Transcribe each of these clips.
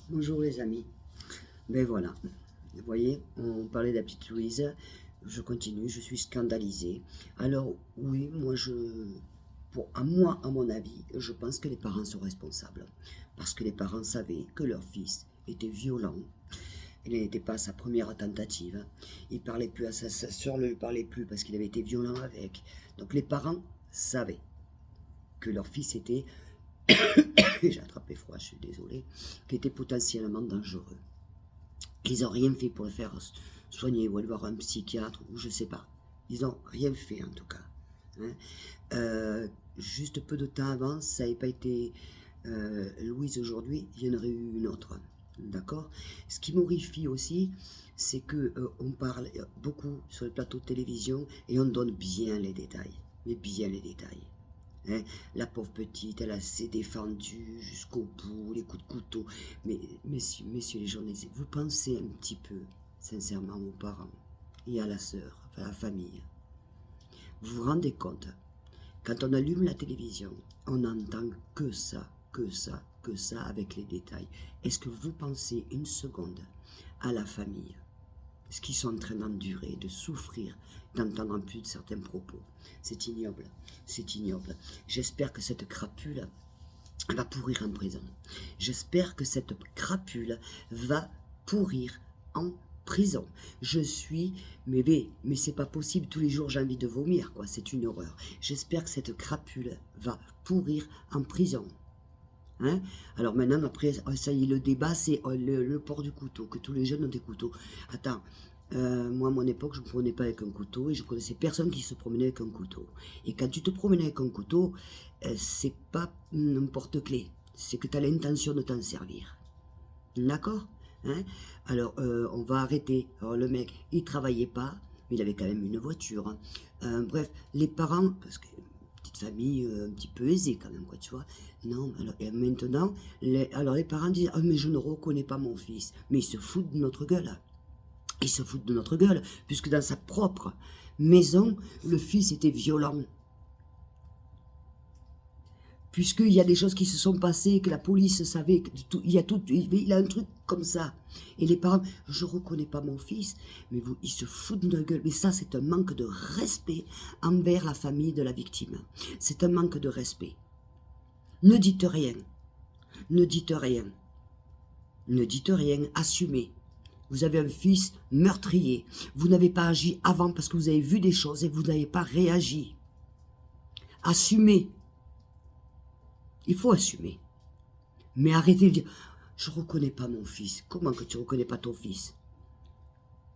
Bonjour les amis. Ben voilà, vous voyez, on parlait de la petite Louise, je continue, je suis scandalisée. Alors oui, moi, à mon avis, je pense que les parents sont responsables. Parce que les parents savaient que leur fils était violent. Il n'était pas à sa première tentative. Il parlait plus à sa soeur, ne lui parlait plus parce qu'il avait été violent avec. Donc les parents savaient que leur fils était, j'ai attrapé froid, je suis désolée, qui était potentiellement dangereux. Ils n'ont rien fait pour le faire soigner ou aller voir un psychiatre ou je sais pas. Ils n'ont rien fait en tout cas. Hein. Juste peu de temps avant, ça n'avait pas été Louise aujourd'hui, il y en aurait eu une autre. D'accord. Ce qui m'horrifie aussi, c'est que on parle beaucoup sur le plateau de télévision et on donne bien les détails. Mais bien les détails. Hein, la pauvre petite, elle s'est défendue jusqu'au bout, les coups de couteau. Mais messieurs les journalistes, vous pensez un petit peu, sincèrement, aux parents et à la sœur, à la famille. Vous vous rendez compte, quand on allume la télévision, on n'entend que ça, que ça, que ça avec les détails. Est-ce que vous pensez une seconde à la famille, ce qu'ils sont en train d'endurer, de souffrir, d'entendre plus de certains propos? C'est ignoble, c'est ignoble. J'espère que cette crapule va pourrir en prison. J'espère que cette crapule va pourrir en prison. Mais c'est pas possible, tous les jours j'ai envie de vomir, quoi, c'est une horreur. J'espère que cette crapule va pourrir en prison. Hein? Alors maintenant, après, ça y est, le débat, c'est le port du couteau, que tous les jeunes ont des couteaux. Attends, moi, à mon époque, je ne me promenais pas avec un couteau et je connaissais personne qui se promenait avec un couteau. Et quand tu te promenais avec un couteau, c'est pas n'importe clé, c'est que tu as l'intention de t'en servir. D'accord? Hein? Alors, on va arrêter. Alors, le mec, il travaillait pas, mais il avait quand même une voiture. Hein. Bref, les parents, parce que petite famille un petit peu aisée quand même, quoi, tu vois. Non, alors, et maintenant, les parents disent, ah, mais je ne reconnais pas mon fils. Mais ils se foutent de notre gueule. Ils se foutent de notre gueule, puisque dans sa propre maison, le fils était violent. Puisqu'il y a des choses qui se sont passées, que la police savait, il a un truc comme ça. Et les parents, je ne reconnais pas mon fils, mais ils se foutent de notre gueule. Mais ça, c'est un manque de respect envers la famille de la victime. C'est un manque de respect. Ne dites rien. Ne dites rien. Ne dites rien. Assumez. Vous avez un fils meurtrier. Vous n'avez pas agi avant parce que vous avez vu des choses et vous n'avez pas réagi. Assumez. Il faut assumer. Mais arrêtez de dire, je ne reconnais pas mon fils. Comment que tu ne reconnais pas ton fils?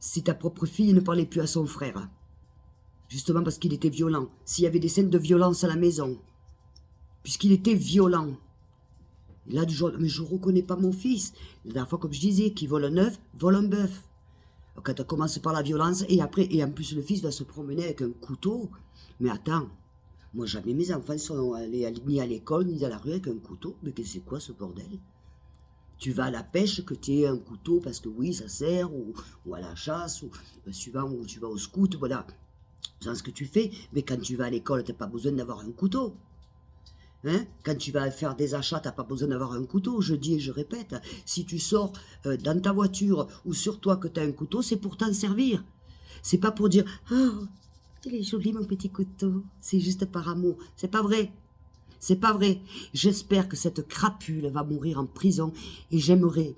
Si ta propre fille ne parlait plus à son frère, justement parce qu'il était violent, s'il y avait des scènes de violence à la maison, puisqu'il était violent, là du jour, mais je ne reconnais pas mon fils. La dernière fois, comme je disais, qui vole un œuf, vole un bœuf. Quand on commence par la violence, et après, et en plus le fils va se promener avec un couteau. Mais attends, moi jamais mes enfants sont allés ni à l'école, ni à la rue avec un couteau. Mais que c'est quoi ce bordel? Tu vas à la pêche, que tu aies un couteau, parce que oui, ça sert, ou à la chasse, ou suivant où tu vas au scout, voilà. C'est ce que tu fais. Mais quand tu vas à l'école, tu n'as pas besoin d'avoir un couteau. Hein? Quand tu vas faire des achats, tu n'as pas besoin d'avoir un couteau, je dis et je répète. Si tu sors dans ta voiture ou sur toi que tu as un couteau, c'est pour t'en servir. C'est pas pour dire « Oh, il est joli mon petit couteau ». C'est juste par amour. C'est pas vrai. C'est pas vrai. J'espère que cette crapule va mourir en prison et j'aimerais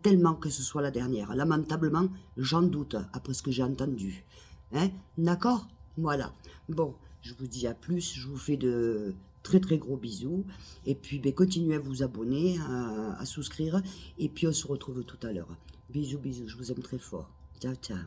tellement que ce soit la dernière. Lamentablement, j'en doute après ce que j'ai entendu. Hein? D'accord? Voilà. Bon, je vous dis à plus. Je vous fais de très très gros bisous. Et puis, ben, continuez à vous abonner, à souscrire. Et puis, on se retrouve tout à l'heure. Bisous, bisous. Je vous aime très fort. Ciao, ciao.